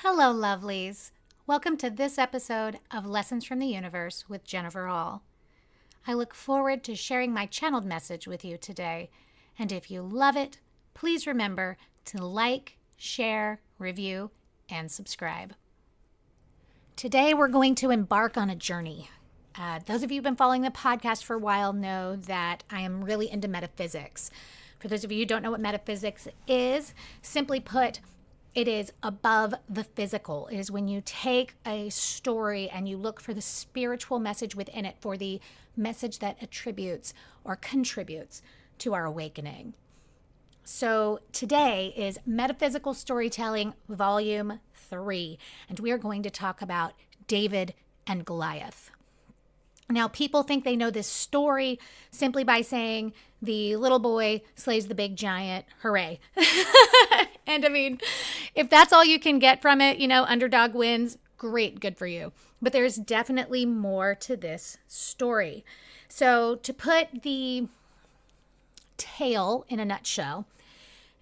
Hello, lovelies. Welcome to this episode of Lessons from the Universe with Jennifer Hall. I look forward to sharing my channeled message with you today, and if you love it, please remember to like, share, review, and subscribe. Today, we're going to embark on a journey. Those of you who've been following the podcast for a while know that I am really into metaphysics. For those of you who don't know what metaphysics is, simply put, it is above the physical. It is when you take a story and you look for the spiritual message within it, for the message that attributes or contributes to our awakening. So today is Metaphysical Storytelling Volume 3, and we are going to talk about David and Goliath. Now, people think they know this story simply by saying the little boy slays the big giant, hooray. And I mean, if that's all you can get from it, underdog wins, great, good for you. But there's definitely more to this story. So to put the tale in a nutshell,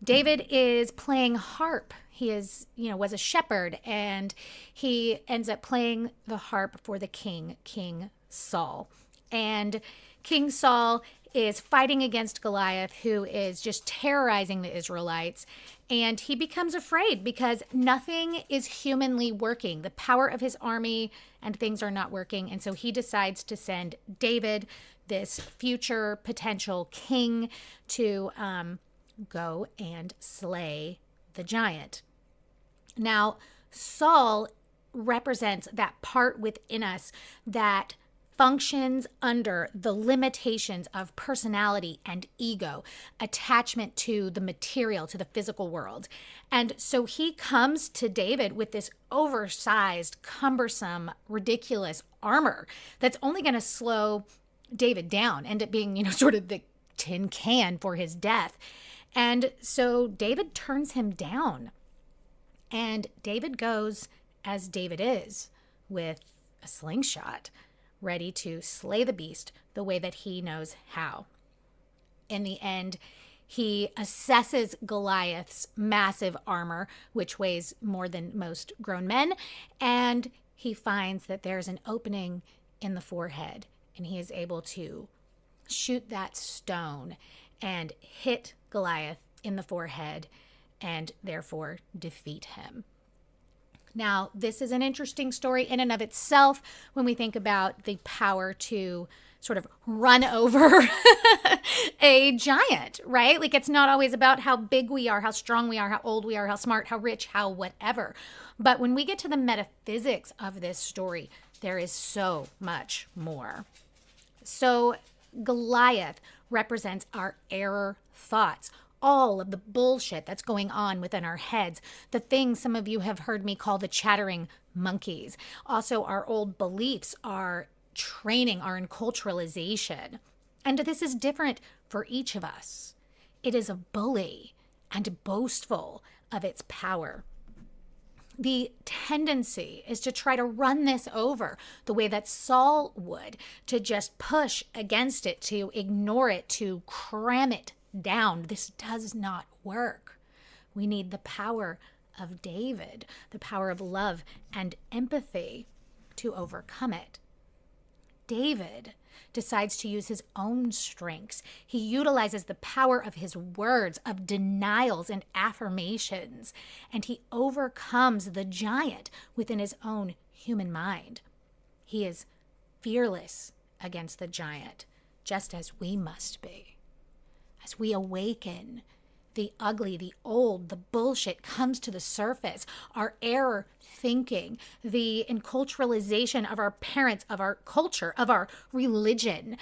David is playing harp. He was a shepherd, and he ends up playing the harp for the king, King Saul. And King Saul is fighting against Goliath, who is just terrorizing the Israelites. And he becomes afraid because nothing is humanly working. The power of his army and things are not working. And so he decides to send David, this future potential king, to go and slay the giant. Now, Saul represents that part within us that functions under the limitations of personality and ego, attachment to the material, to the physical world. And so he comes to David with this oversized, cumbersome, ridiculous armor that's only going to slow David down, end up being, sort of the tin can for his death. And so David turns him down. And David goes as David is, with a slingshot, ready to slay the beast the way that he knows how. In the end, he assesses Goliath's massive armor, which weighs more than most grown men, and he finds that there's an opening in the forehead, and he is able to shoot that stone and hit Goliath in the forehead and therefore defeat him. Now, this is an interesting story in and of itself when we think about the power to sort of run over a giant, right? Like, it's not always about how big we are, how strong we are, how old we are, how smart, how rich, how whatever. But when we get to the metaphysics of this story, there is so much more. So Goliath represents our error thoughts, all of the bullshit that's going on within our heads, the things some of you have heard me call the chattering monkeys. Also, our old beliefs, our training, our enculturalization. And this is different for each of us. It is a bully and boastful of its power. The tendency is to try to run this over the way that Saul would, to just push against it, to ignore it, to cram it down. This does not work. We need the power of David, the power of love and empathy to overcome it. David decides to use his own strengths. He utilizes the power of his words, of denials and affirmations, and he overcomes the giant within his own human mind. He is fearless against the giant, just as we must be. As we awaken, the ugly, the old, the bullshit comes to the surface. Our error thinking, the enculturalization of our parents, of our culture, of our religion,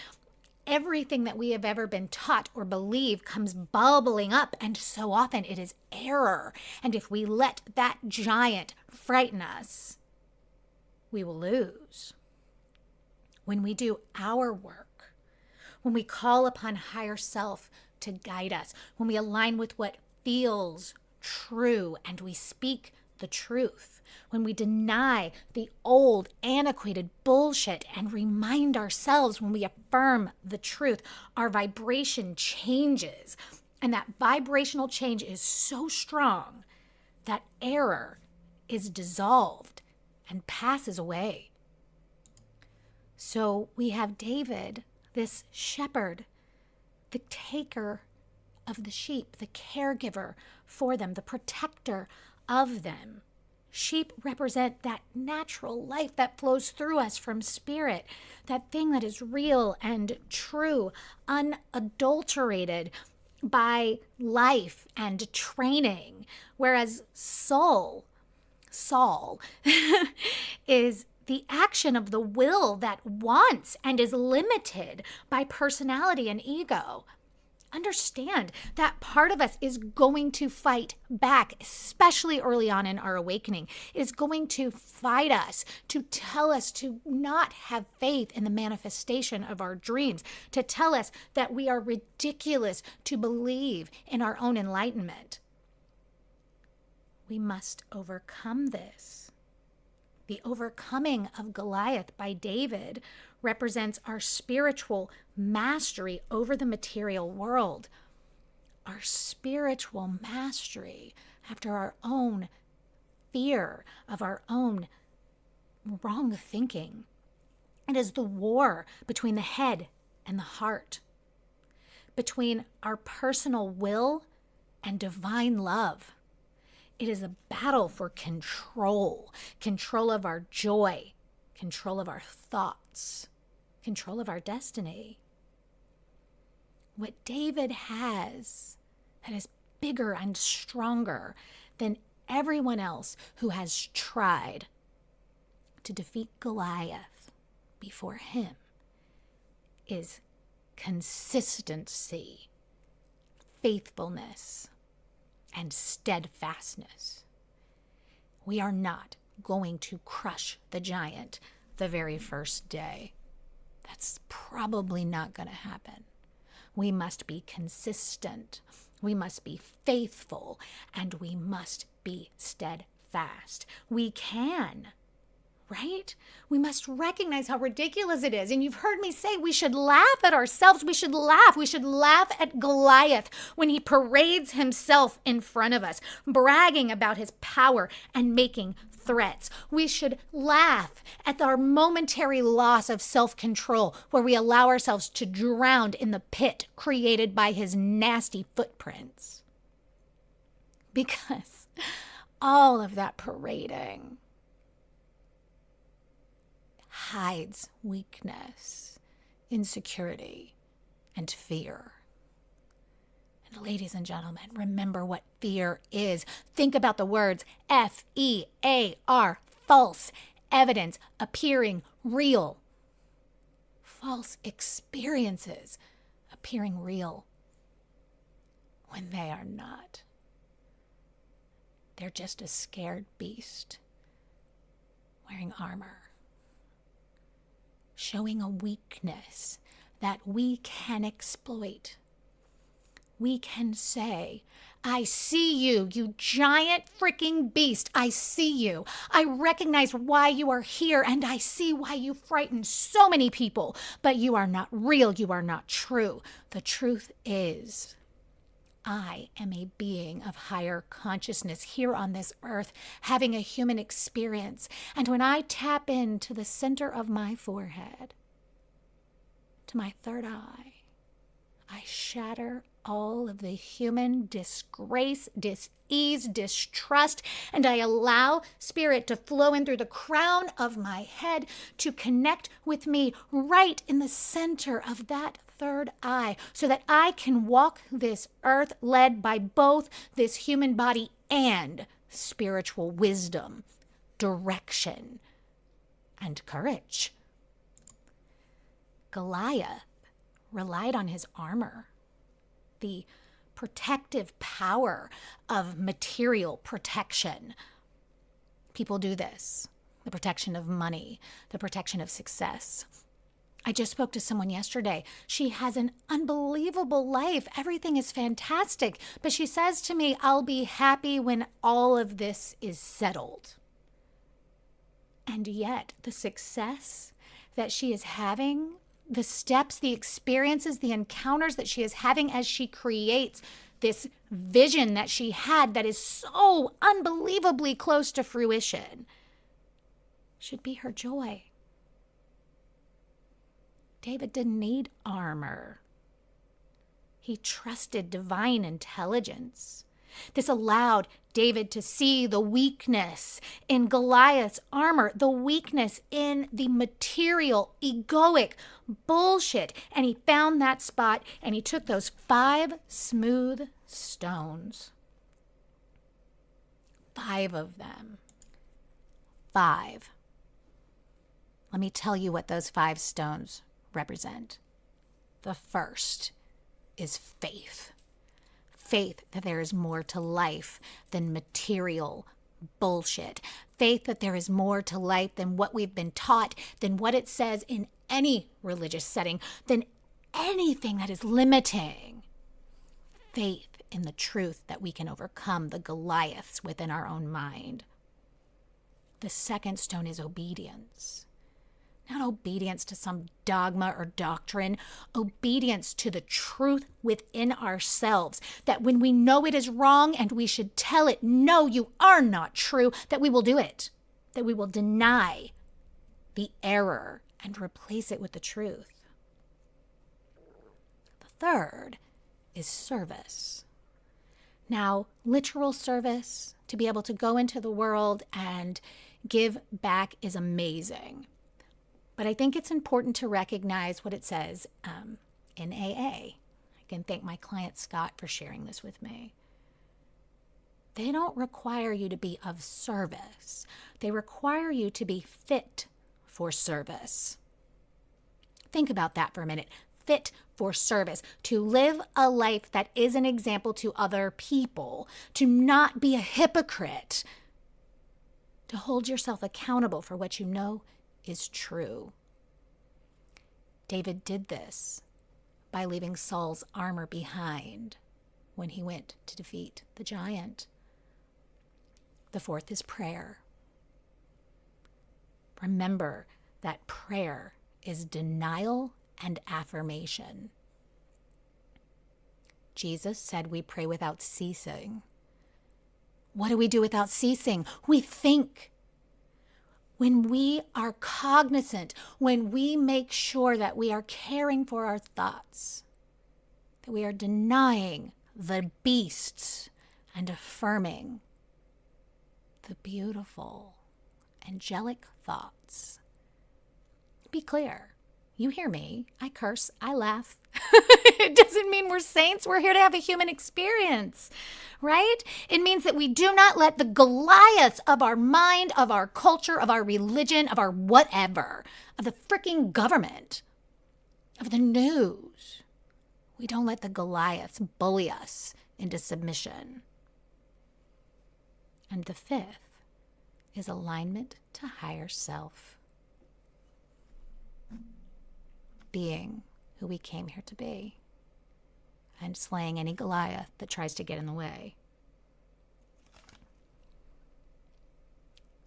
everything that we have ever been taught or believe comes bubbling up, and so often it is error. And if we let that giant frighten us, we will lose. When we do our work, when we call upon higher self to guide us, when we align with what feels true and we speak the truth, when we deny the old, antiquated bullshit and remind ourselves when we affirm the truth, our vibration changes. And that vibrational change is so strong that error is dissolved and passes away. So we have David, this shepherd, the taker of the sheep, the caregiver for them, the protector of them. Sheep represent that natural life that flows through us from spirit, that thing that is real and true, unadulterated by life and training. Whereas Saul is the action of the will that wants and is limited by personality and ego. Understand that part of us is going to fight back, especially early on in our awakening. It is going to fight us, to tell us to not have faith in the manifestation of our dreams, to tell us that we are ridiculous to believe in our own enlightenment. We must overcome this. The overcoming of Goliath by David represents our spiritual mastery over the material world, our spiritual mastery after our own fear of our own wrong thinking. It is the war between the head and the heart, between our personal will and divine love. It is a battle for control of our joy, control of our thoughts, control of our destiny. What David has that is bigger and stronger than everyone else who has tried to defeat Goliath before him is consistency, faithfulness, and steadfastness. We are not going to crush the giant the very first day. That's probably not going to happen. We must be consistent. We must be faithful, and we must be steadfast. We can, right? We must recognize how ridiculous it is. And you've heard me say we should laugh at ourselves. We should laugh. We should laugh at Goliath when he parades himself in front of us, bragging about his power and making threats. We should laugh at our momentary loss of self-control where we allow ourselves to drown in the pit created by his nasty footprints. Because all of that parading hides weakness, insecurity, and fear. And ladies and gentlemen, remember what fear is. Think about the words F-E-A-R, false evidence appearing real. False experiences appearing real when they are not. They're just a scared beast wearing armor, showing a weakness that we can exploit. We can say, I see you, you giant freaking beast. I see you. I recognize why you are here, and I see why you frighten so many people. But you are not real. You are not true. The truth is, I am a being of higher consciousness here on this earth, having a human experience. And when I tap into the center of my forehead, to my third eye, I shatter all of the human disgrace, dis-ease, distrust, and I allow spirit to flow in through the crown of my head to connect with me right in the center of that third eye so that I can walk this earth led by both this human body and spiritual wisdom, direction, and courage. Goliath relied on his armor, the protective power of material protection. People do this, the protection of money, the protection of success. I just spoke to someone yesterday. She has an unbelievable life. Everything is fantastic. But she says to me, I'll be happy when all of this is settled. And yet the success that she is having, the steps, the experiences, the encounters that she is having as she creates this vision that she had that is so unbelievably close to fruition should be her joy. David didn't need armor. He trusted divine intelligence. This allowed David to see the weakness in Goliath's armor, the weakness in the material, egoic bullshit. And he found that spot and he took those 5 smooth stones. 5 of them. 5. Let me tell you what those 5 stones represent. The first is faith. Faith that there is more to life than material bullshit. Faith that there is more to life than what we've been taught, than what it says in any religious setting, than anything that is limiting. Faith in the truth that we can overcome the Goliaths within our own mind. The second stone is obedience. Not obedience to some dogma or doctrine, obedience to the truth within ourselves, that when we know it is wrong and we should tell it, no, you are not true, that we will do it, that we will deny the error and replace it with the truth. The third is service. Now, literal service, to be able to go into the world and give back is amazing. But I think it's important to recognize what it says in AA. I can thank my client Scott for sharing this with me. They don't require you to be of service. They require you to be fit for service. Think about that for a minute. Fit for service. To live a life that is an example to other people. To not be a hypocrite. To hold yourself accountable for what you know is true. David did this by leaving Saul's armor behind when he went to defeat the giant. The fourth is prayer. Remember that prayer is denial and affirmation. Jesus said we pray without ceasing. What do we do without ceasing? We think. When we are cognizant, when we make sure that we are caring for our thoughts, that we are denying the beasts and affirming the beautiful, angelic thoughts. Be clear. You hear me. I curse. I laugh. It doesn't mean we're saints. We're here to have a human experience, right? It means that we do not let the Goliaths of our mind, of our culture, of our religion, of our whatever, of the freaking government, of the news. We don't let the Goliaths bully us into submission. And the fifth is alignment to higher self. Being who we came here to be, and slaying any Goliath that tries to get in the way.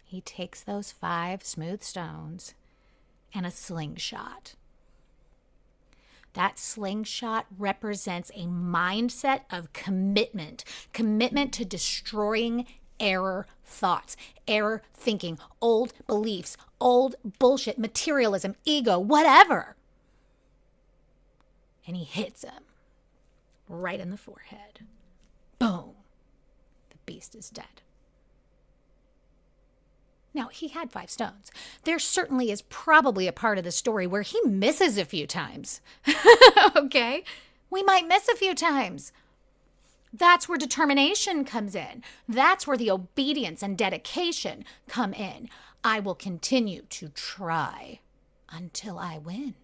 He takes those 5 smooth stones and a slingshot. That slingshot represents a mindset of commitment to destroying error thoughts, error thinking, old beliefs, old bullshit, materialism, ego, whatever. And he hits him right in the forehead. Boom. The beast is dead. Now, he had 5 stones. There certainly is probably a part of the story where he misses a few times. Okay? We might miss a few times. That's where determination comes in. That's where the obedience and dedication come in. I will continue to try until I win.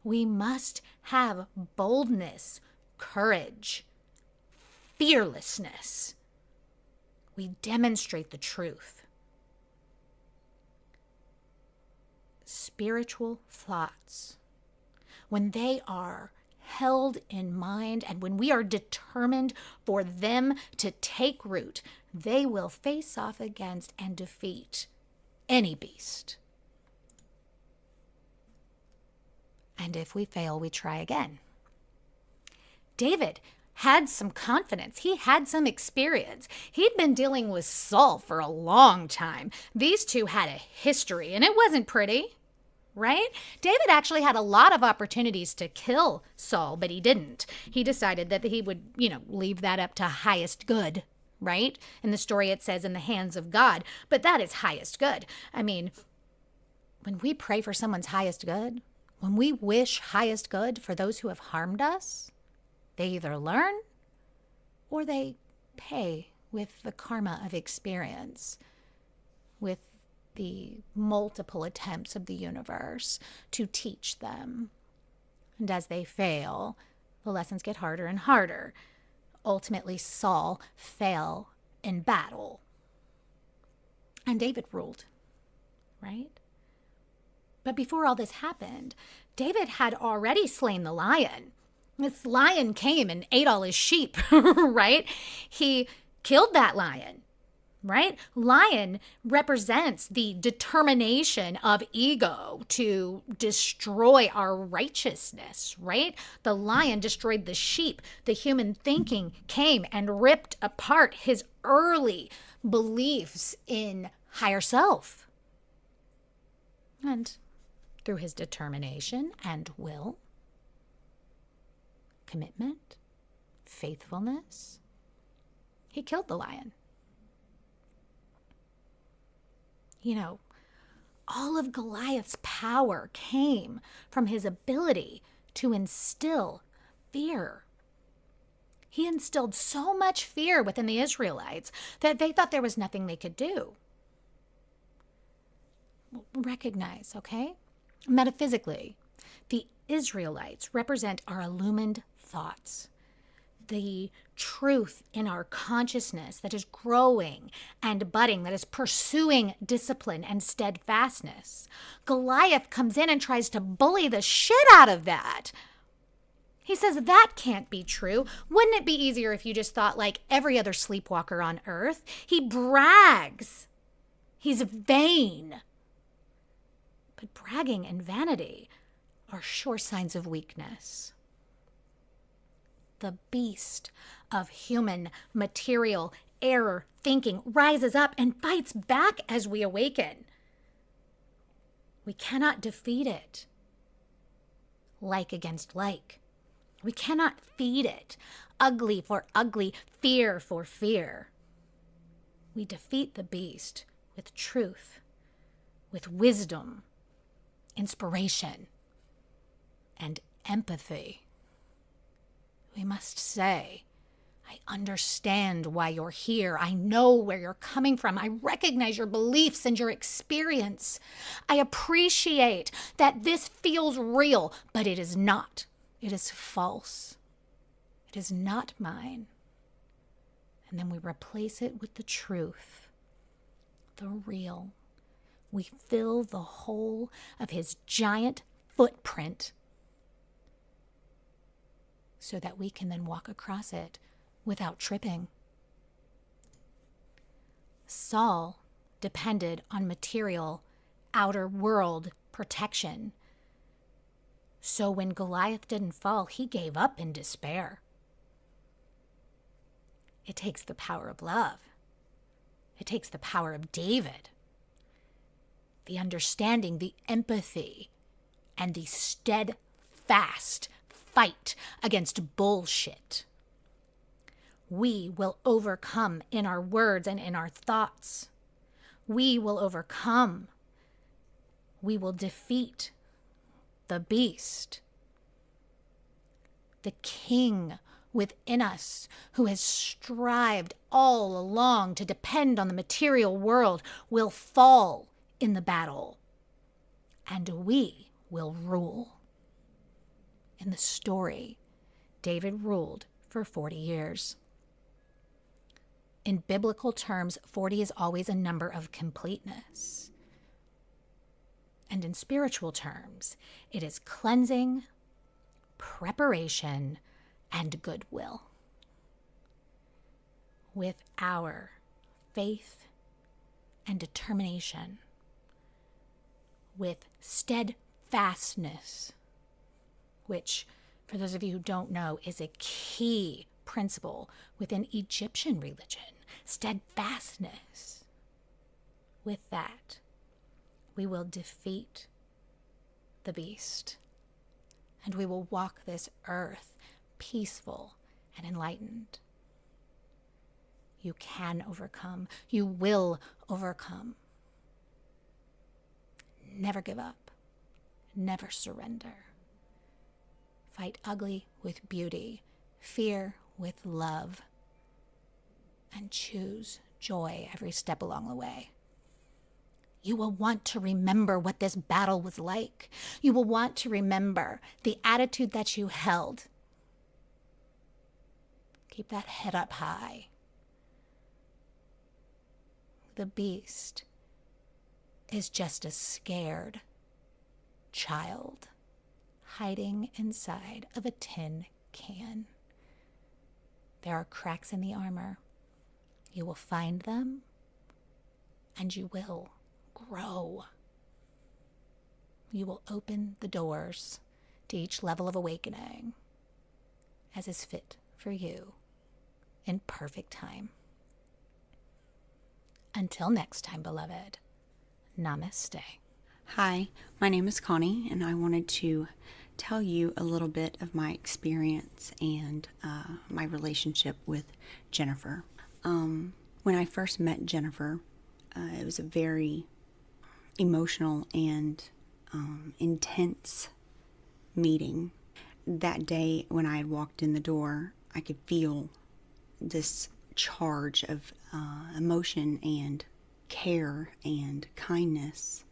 We must have boldness, courage, fearlessness. We demonstrate the truth. Spiritual thoughts, when they are held in mind and when we are determined for them to take root, they will face off against and defeat any beast. And if we fail, we try again. David had some confidence. He had some experience. He'd been dealing with Saul for a long time. These two had a history, and it wasn't pretty, right? David actually had a lot of opportunities to kill Saul, but he didn't. He decided that he would, leave that up to highest good, right? In the story it says in the hands of God, but that is highest good. I mean, when we pray for someone's highest good, when we wish highest good for those who have harmed us, they either learn or they pay with the karma of experience, with the multiple attempts of the universe to teach them. And as they fail, the lessons get harder and harder. Ultimately, Saul fell in battle. And David ruled, right? But before all this happened, David had already slain the lion. This lion came and ate all his sheep, right? He killed that lion, right? Lion represents the determination of ego to destroy our righteousness, right? The lion destroyed the sheep. The human thinking came and ripped apart his early beliefs in higher self. And through his determination and will, commitment, faithfulness, he killed the lion. All of Goliath's power came from his ability to instill fear. He instilled so much fear within the Israelites that they thought there was nothing they could do. Recognize, okay? Metaphysically, the Israelites represent our illumined thoughts, the truth in our consciousness that is growing and budding, that is pursuing discipline and steadfastness. Goliath comes in and tries to bully the shit out of that. He says that can't be true. Wouldn't it be easier if you just thought like every other sleepwalker on earth? He brags. He's vain. But bragging and vanity are sure signs of weakness. The beast of human material error thinking rises up and fights back as we awaken. We cannot defeat it like against like. We cannot feed it ugly for ugly, fear for fear. We defeat the beast with truth, with wisdom, inspiration, and empathy. We must say, I understand why you're here. I know where you're coming from. I recognize your beliefs and your experience. I appreciate that this feels real, but it is not. It is false. It is not mine. And then we replace it with the truth, the real. We fill the whole of his giant footprint so that we can then walk across it without tripping. Saul depended on material, outer world protection. So when Goliath didn't fall, he gave up in despair. It takes the power of love. It takes the power of David, the understanding, the empathy, and the steadfast fight against bullshit. We will overcome in our words and in our thoughts. We will overcome. We will defeat the beast, the king within us who has strived all along to depend on the material world will fall in the battle, and we will rule. In the story, David ruled for 40 years. In biblical terms, 40 is always a number of completeness. And in spiritual terms, it is cleansing, preparation, and goodwill. With our faith and determination, with steadfastness, which, for those of you who don't know, is a key principle within Egyptian religion, steadfastness. With that, we will defeat the beast, and we will walk this earth peaceful and enlightened. You can overcome. You will overcome. Never give up. Never surrender. Fight ugly with beauty, fear with love, and choose joy every step along the way. You will want to remember what this battle was like. You will want to remember the attitude that you held. Keep that head up high. The beast is just a scared child hiding inside of a tin can. There are cracks in the armor. You will find them, and you will grow. You will open the doors to each level of awakening as is fit for you in perfect time. Until next time, beloved, namaste. Hi, my name is Connie, and I wanted to tell you a little bit of my experience and my relationship with Jennifer. When I first met Jennifer, it was a very emotional and intense meeting. That day when I had walked in the door, I could feel this charge of emotion and care and kindness.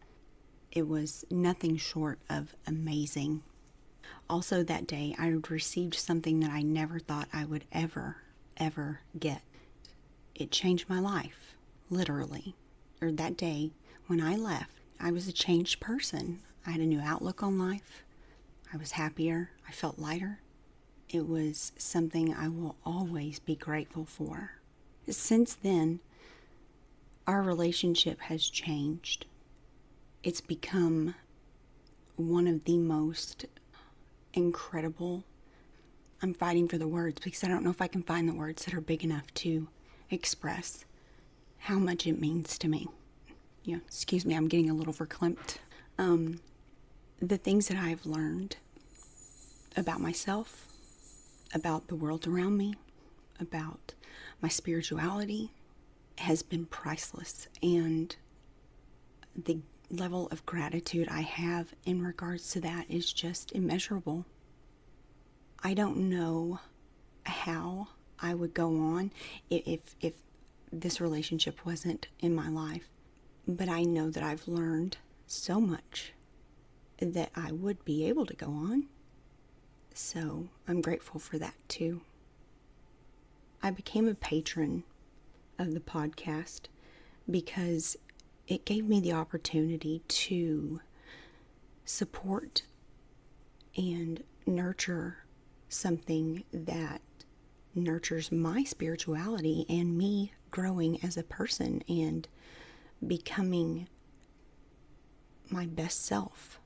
It was nothing short of amazing. Also that day, I had received something that I never thought I would ever get. It changed my life, literally. Or that day, when I left, I was a changed person. I had a new outlook on life. I was happier. I felt lighter. It was something I will always be grateful for. Since then, our relationship has changed. It's become one of the most incredible. I'm fighting for the words because I don't know if I can find the words that are big enough to express how much it means to me. Excuse me, I'm getting a little verklempt. The things that I've learned about myself, about the world around me, about my spirituality has been priceless, and the level of gratitude I have in regards to that is just immeasurable. I don't know how I would go on if this relationship wasn't in my life, but I know that I've learned so much that I would be able to go on. So I'm grateful for that too. I became a patron of the podcast because it gave me the opportunity to support and nurture something that nurtures my spirituality and me growing as a person and becoming my best self.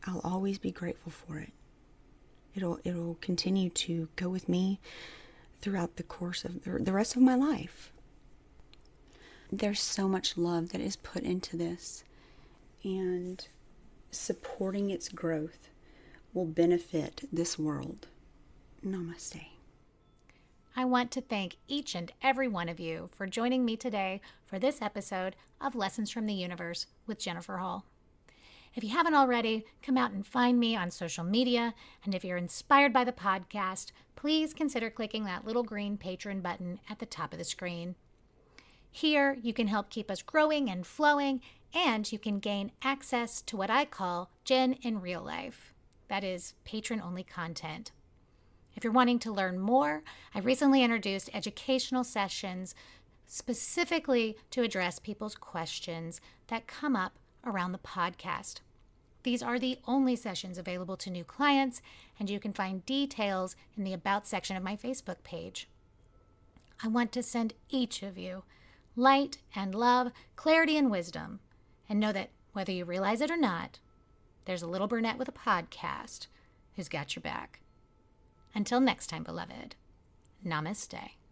I'll always be grateful for it. It'll continue to go with me throughout the course of the rest of my life. There's so much love that is put into this, and supporting its growth will benefit this world. Namaste. I want to thank each and every one of you for joining me today for this episode of Lessons from the Universe with Jennifer Hall. If you haven't already, come out and find me on social media, and if you're inspired by the podcast, please consider clicking that little green patron button at the top of the screen. Here, you can help keep us growing and flowing, and you can gain access to what I call Jen in real life. That is patron-only content. If you're wanting to learn more, I recently introduced educational sessions specifically to address people's questions that come up around the podcast. These are the only sessions available to new clients, and you can find details in the About section of my Facebook page. I want to send each of you light and love, clarity and wisdom, and know that whether you realize it or not, there's a little brunette with a podcast who's got your back. Until next time, beloved, Namaste.